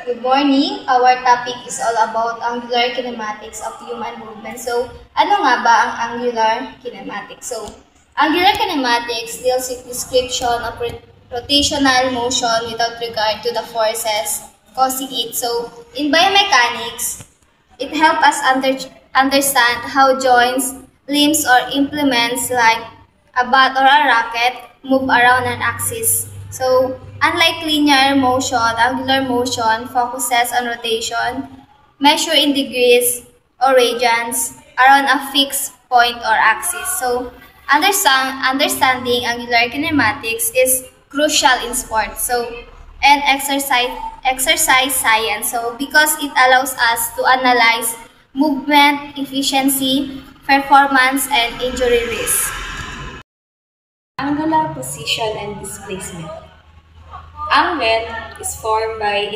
Good morning. Our topic is all about angular kinematics of human movement. So, ano nga ba ang angular kinematics? So, angular kinematics deals with description of rotational motion without regard to the forces causing it. So, in biomechanics, it helps us understand how joints, limbs, or implements like a bat or a rocket move around an axis. So, unlike linear motion, angular motion focuses on rotation, measured in degrees or radians around a fixed point or axis. So, understanding angular kinematics is crucial in sports. So, and exercise science. So, because it allows us to analyze movement, efficiency, performance, and injury risk. Angular position and displacement. Angle is formed by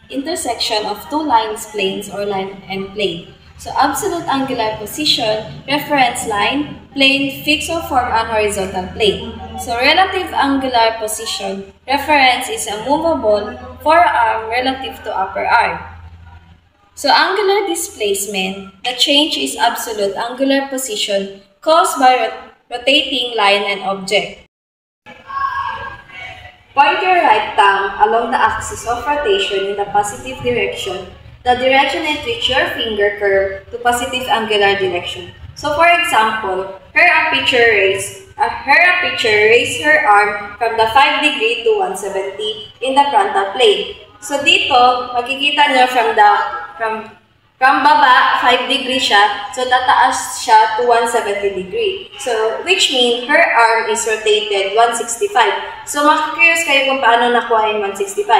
intersection of two lines, planes, or line and plane. So absolute angular position, reference line, plane, fix or form an horizontal plane. So relative angular position, reference is a movable forearm relative to upper arm. So angular displacement, the change is absolute angular position caused by rotating line and object. Point your right thumb along the axis of rotation in the positive direction, the direction at which your finger curve to positive angular direction. So for example, her aperture raise her arm from the 5 degree to 170 in the frontal plane. So dito, makikita nyo from baba, 5 degree siya, so tataas siya to 170 degree. So, which means her arm is rotated 165. So, makikurious kayo kung paano nakuha yung 165.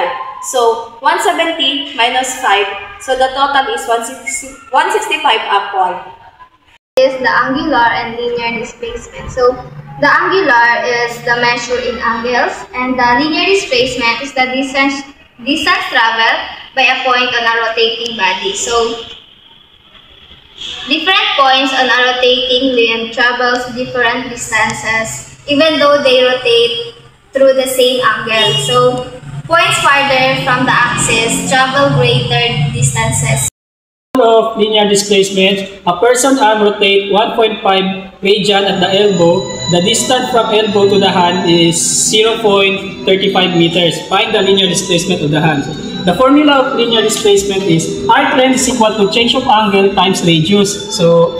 So, 170 minus 5, so the total is 165 upward. Is the angular and linear displacement. So, the angular is the measure in angles, and the linear displacement is the distance traveled by a point on a rotating body. So, different points on a rotating limb travels different distances, even though they rotate through the same angle. So, points farther from the axis travel greater distances. Of linear displacement, a person arm rotate 1.5 radian at the elbow. The distance from elbow to the hand is 0.35 meters. Find the linear displacement of the hand. The formula of linear displacement is arc length is equal to change of angle times radius. So,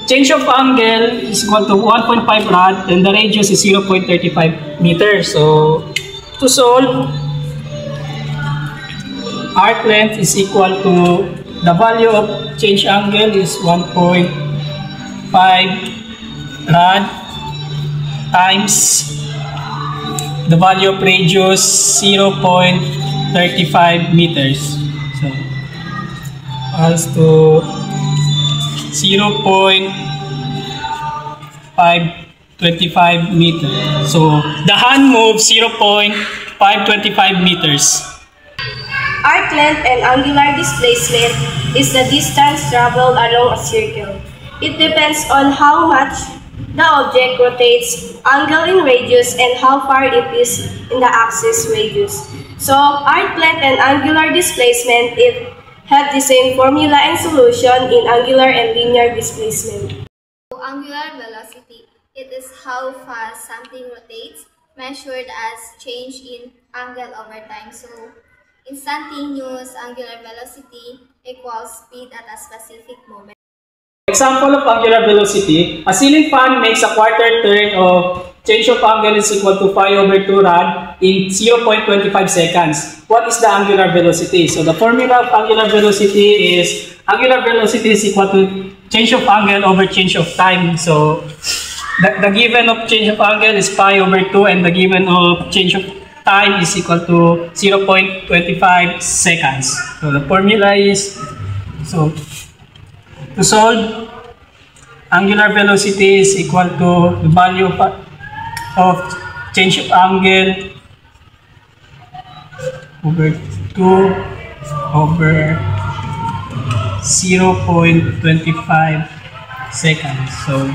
change of angle is equal to 1.5 rad and the radius is 0.35 meters. So, to solve, arc length is equal to the value of change angle is 1.5 rad times the value of radius 0.35 meters. So, as to 0.525 meters. So, the hand moves 0.525 meters. Arc length and angular displacement is the distance traveled along a circle. It depends on how much the object rotates, angle in radius, and how far it is in the axis radius. So, arc length and angular displacement have the same formula and solution in angular and linear displacement. So, angular velocity, it is how fast something rotates, measured as change in angle over time. So, instantaneous angular velocity equals speed at a specific moment. Example of angular velocity, a ceiling fan makes a quarter turn of change of angle is equal to pi over 2 rad in 0.25 seconds. What is the angular velocity? So the formula of angular velocity is equal to change of angle over change of time. So the given of change of angle is pi over 2 and the given of change of time is equal to 0.25 seconds. So the formula is, so to solve, angular velocity is equal to the value of change of angle over 2 over 0.25 seconds. So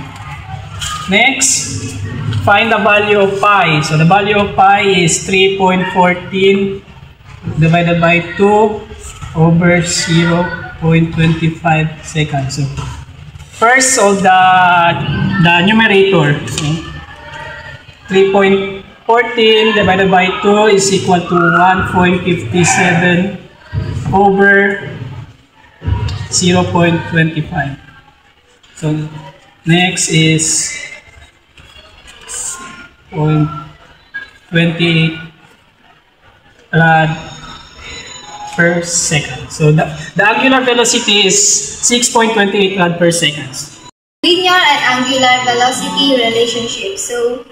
next, find the value of pi. So the value of pi is 3.14 divided by 2 over 0.25 seconds. So, first solve the numerator. So, 3.14 divided by 2 is equal to 1.57 over 0.25. So, next is 0.28 rad per second. So, the angular velocity is 6.28 rad per second. Linear and angular velocity relationship. So,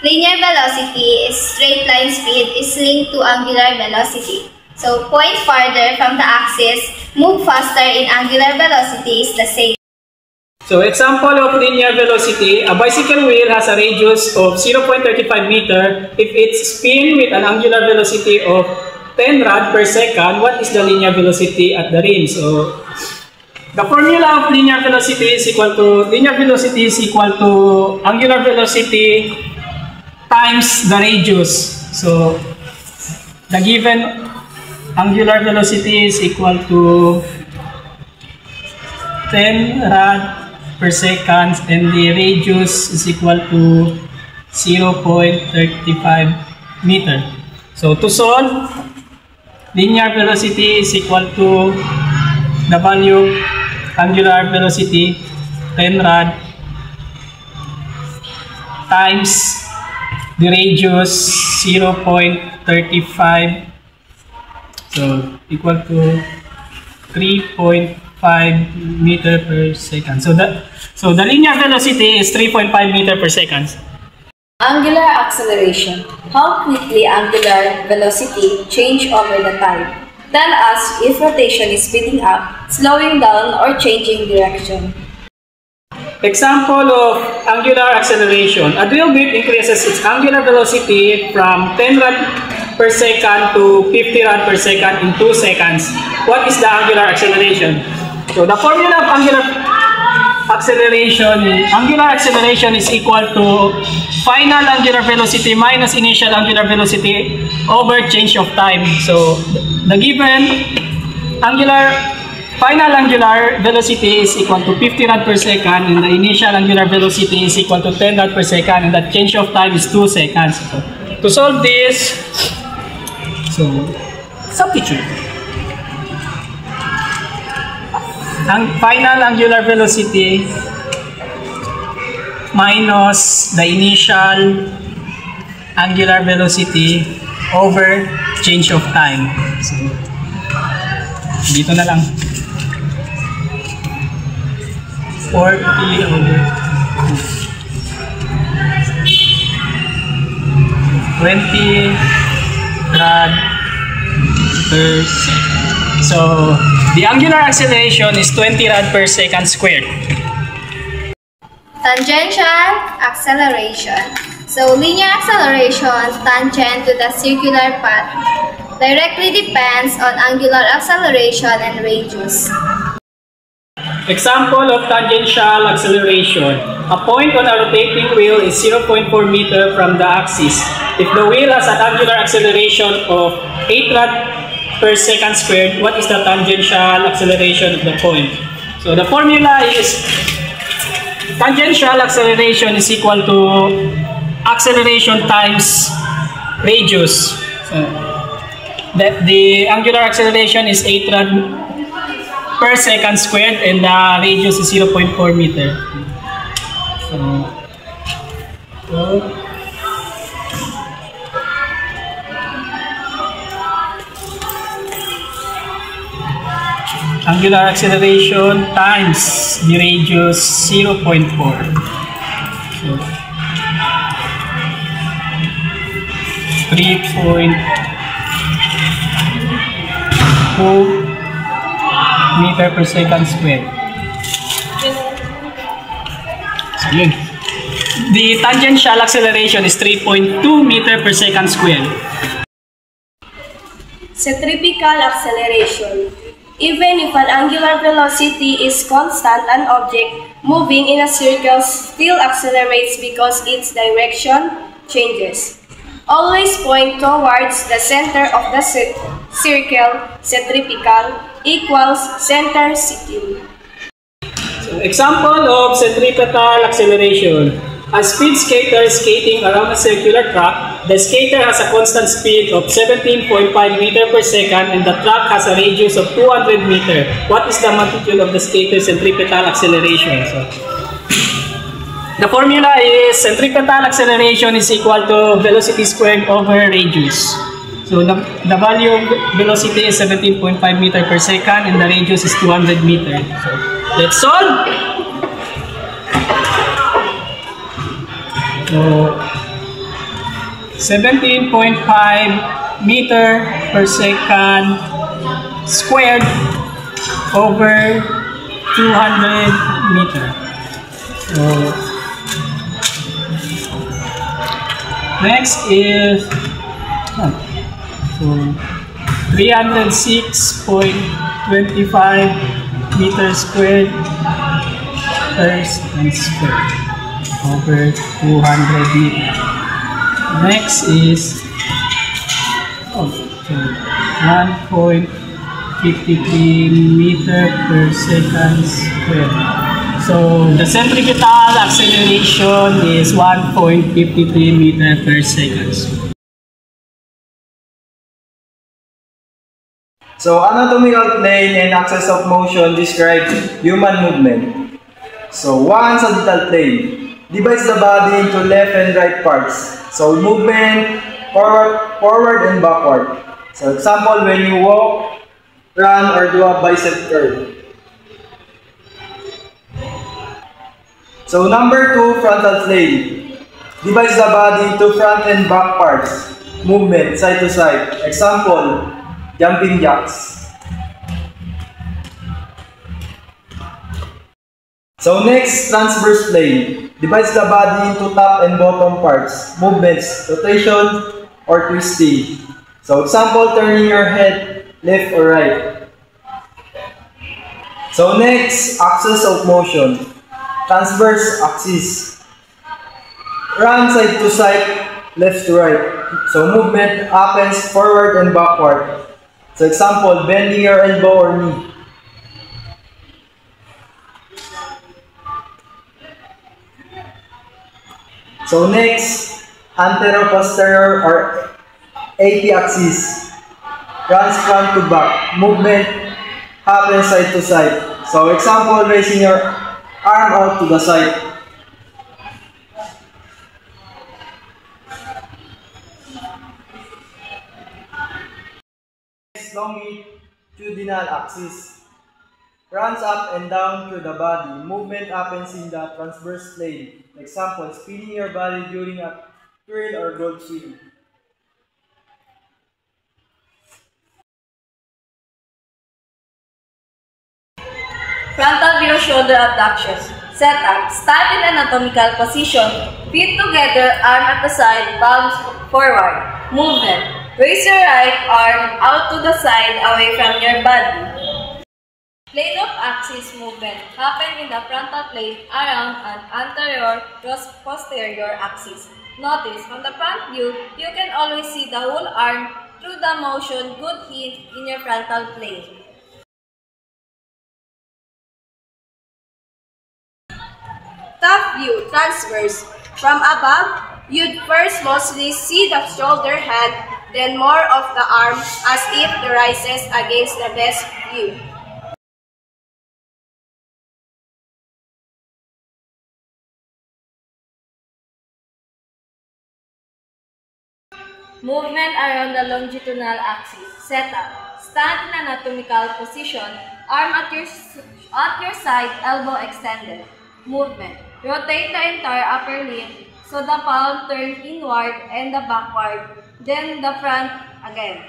linear velocity is straight line speed is linked to angular velocity. So, point farther from the axis, move faster in angular velocity is the same. So, example of linear velocity, a bicycle wheel has a radius of 0.35 meter. If it's spin with an angular velocity of 10 rad per second, what is the linear velocity at the rim? So, the formula of linear velocity is equal to angular velocity times the radius. So, the given angular velocity is equal to 10 rad per second and the radius is equal to 0.35 meter. So, to solve, linear velocity is equal to the value angular velocity 10 rad times the radius 0.35, so equal to 3.5 meter per second. So the linear velocity is 3.5 meter per second. Angular acceleration. How quickly angular velocity change over the time. Tell us if rotation is speeding up, slowing down, or changing direction. Example of angular acceleration. A drill bit increases its angular velocity from 10 rad per second to 50 rad per second in 2 seconds. What is the angular acceleration? So the formula of angular acceleration is equal to final angular velocity minus initial angular velocity over change of time. So the given final angular velocity is equal to 50 rad per second and the initial angular velocity is equal to 10 rad per second and the change of time is 2 seconds. So, to solve this, so substitute. Ang final angular velocity minus the initial angular velocity over change of time. So, dito na lang. 40 over 20 rad per second. So, the angular acceleration is 20 rad per second squared. Tangential acceleration. So, linear acceleration tangent to the circular path directly depends on angular acceleration and radius. Example of tangential acceleration. A point on a rotating wheel is 0.4 meter from the axis. If the wheel has an angular acceleration of 8 rad per second squared, what is the tangential acceleration of the point? So the formula is tangential acceleration is equal to acceleration times radius. So that the angular acceleration is 8 rad per second squared and the radius is 0.4 meter. So angular acceleration times the radius 0.4. So 3.2 meter per second squared. So yun. The tangential acceleration is 3.2 meter per second squared. Centripetal acceleration. Even if an angular velocity is constant, an object moving in a circle still accelerates because its direction changes. Always point towards the center of the circle. circle, centripetal, equals centricidal. So, example of centripetal acceleration. A speed skater is skating around a circular track. The skater has a constant speed of 17.5 meter per second and the track has a radius of 200 meter. What is the magnitude of the skater's centripetal acceleration? So, the formula is centripetal acceleration is equal to velocity squared over radius. So the value of velocity is 17.5 meter per second and the radius is 200 meter. So let's solve. So 17.5 meter per second squared over 200 meter. So next is 306.25 meters squared per second squared over 200 meters. Next is 1.53 meter per second squared. So the centripetal acceleration is 1.53 meter per second. So anatomical plane and axis of motion describe human movement. So one sagittal plane divides the body into left and right parts. So movement forward and backward. So example, when you walk, run, or do a bicep curl. So number 2, frontal plane divides the body into front and back parts. Movement side to side. Example, jumping jacks. So next, transverse plane divides the body into top and bottom parts. Movements, rotation, or twisting. So example, turning your head left or right. So next, axis of motion. Transverse axis. Run side to side, left to right. So movement happens forward and backward. So example, bending your elbow or knee. So next, antero-posterior or AP axis. Runs front to back. Movement happens side to side. So example, raising your arm out to the side. Next, longitudinal axis. Runs up and down through the body. Movement happens in the transverse plane. Example, spinning your body during a twirl or gold swing. Frontal view shoulder abductions. Setup. Stand in anatomical position. Feet together, arm at the side, palms forward. Movement. Raise your right arm out to the side away from your body. Plane of axis movement happen in the frontal plane around an anterior posterior axis. Notice, from the front view, you can always see the whole arm through the motion good hint in your frontal plane. Top view, transverse. From above, you'd first mostly see the shoulder hand, then more of the arm as it rises against the best view. Movement around the longitudinal axis. Setup. Stand in anatomical position, arm at your side, elbow extended. Movement. Rotate the entire upper limb so the palm turns inward and the backward, then the front again.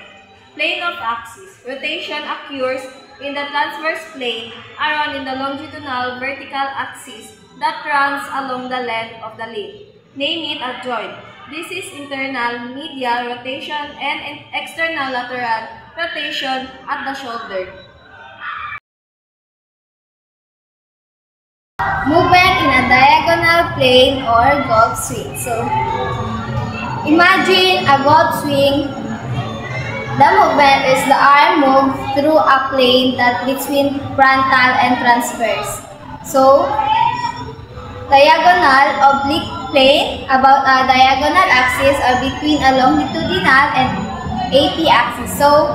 Plane of axis. Rotation occurs in the transverse plane around in the longitudinal vertical axis that runs along the length of the limb. Name it a joint. This is internal medial rotation and external lateral rotation at the shoulder. Movement in a diagonal plane or golf swing. So, imagine a golf swing The movement is the arm moved through a plane that between frontal and transverse. So, diagonal, oblique plane about a diagonal axis or between a longitudinal and AP axis. So,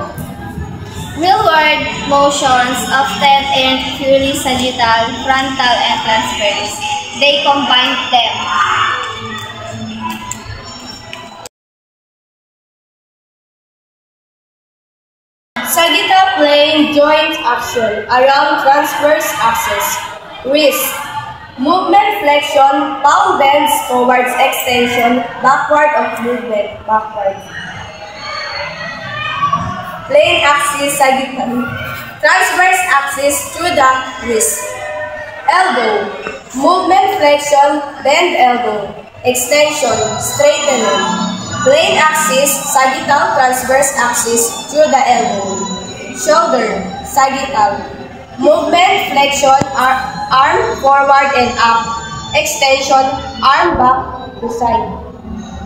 real-world motions often aren't purely sagittal, frontal, and transverse. They combine them. Sagittal plane joint action around transverse axis. Wrist. Movement flexion, palm bends towards extension, backward of movement, backward. Plane axis sagittal. Transverse axis through the wrist. Elbow. Movement flexion, bend elbow. Extension, straightening. Plane axis, sagittal, transverse axis through the elbow. Shoulder, sagittal. Movement, flexion, arm forward and up. Extension, arm back to side.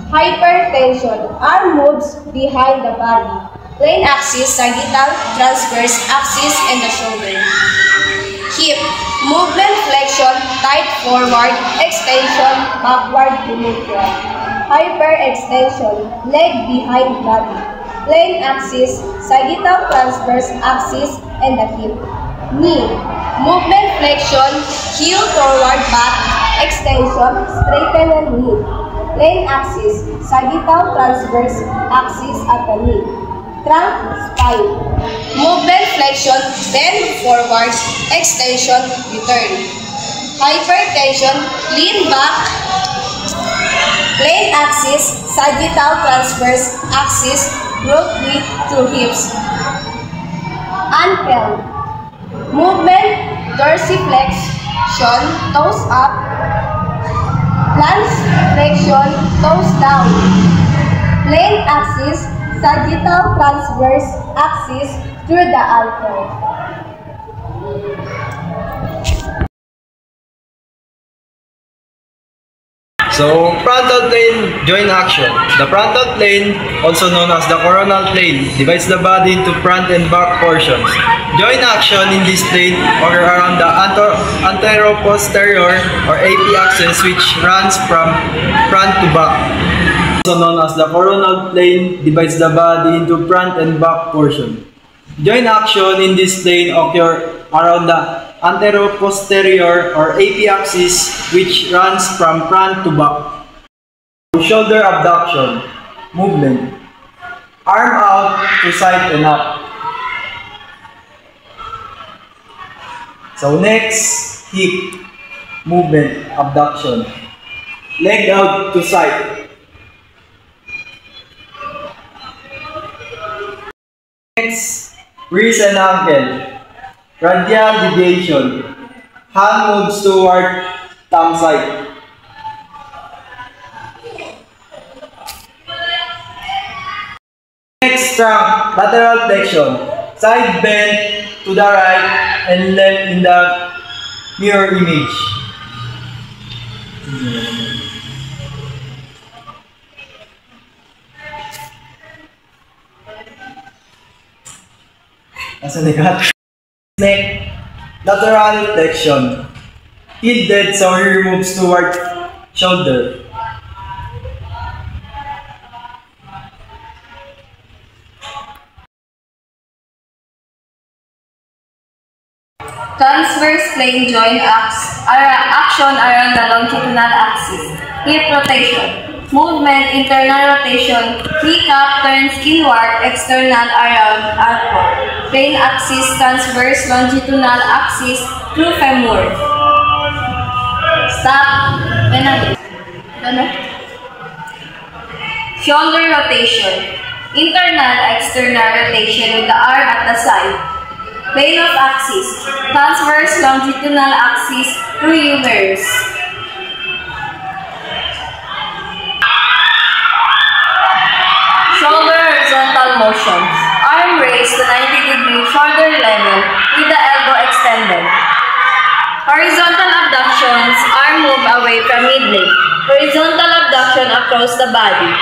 Hypertension, arm moves behind the body. Plane axis, sagittal, transverse axis, and the shoulder. Hip, movement, flexion, tight forward, extension, backward to neutral. Hyperextension, leg behind body. Plane axis, sagittal, transverse axis, and the hip. Knee, movement, flexion, heel toward back, extension, straighten and knee. Plane axis, sagittal, transverse axis at the knee. Trunk, spine. Movement, flexion, bend forward, extension, return. Hypertension, lean back. Plane axis, sagittal, transverse axis, root width through hips. Ankle. Movement, dorsiflexion, toes up. Plantar flexion, toes down. Plane axis, sagittal, transverse axis through the ankle. So, frontal plane joint action. The frontal plane, also known as the coronal plane, divides the body into front and back portions. Joint action in this plane occur around the anteroposterior or AP axis, which runs from front to back. Also known as the coronal plane, divides the body into front and back portion. Joint action in this plane occur around the anteroposterior or AP axis, which runs from front to back. Shoulder abduction, movement. Arm out to side and up. So next, hip, movement, abduction. Leg out to side. Next, wrist and ankle. Radial deviation. Hand moves toward thumb side. Next, trunk, lateral flexion. Side bend to the right and left in the mirror image. Nasa neck? Neck, lateral flexion. Heel dead, so he moves toward shoulder. Transverse plane joint action around the longitudinal axis. Hip rotation. Movement, internal rotation. Kneecap turns inward, external around outward. Plane axis, transverse longitudinal axis through femur. Stop. Shoulder rotation. Internal, external rotation with the arm at the side. Plane of axis, transverse longitudinal axis through humerus. Shoulder horizontal motion. Arm raised to 90-degree shoulder level with the elbow extended. Horizontal abductions, arm move away from mid-leg. Horizontal abduction across the body.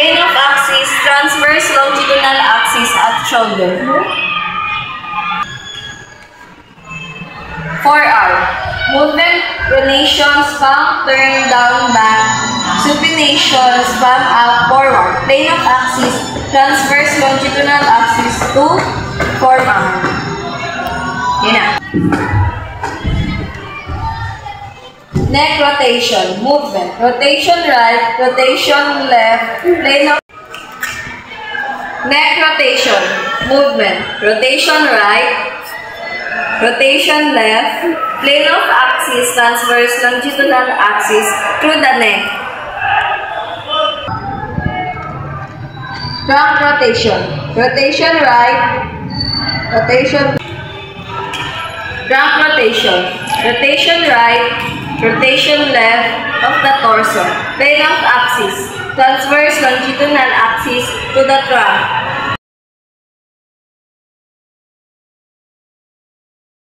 plane of axis, transverse longitudinal axis at shoulder. Forearm. Movement, pronation, spam, turn down, back, supination, spam up, forward. Plane of axis, transverse longitudinal axis to forearm. Yan na. Neck rotation, movement. Rotation right, rotation left, plane of neck rotation, movement. Rotation right, rotation left, plane of axis, transverse longitudinal axis through the neck. Trunk rotation. Rotation right, rotation trunk rotation. Rotation right, rotation left of the torso. Plane of axis, transverse longitudinal axis to the trunk.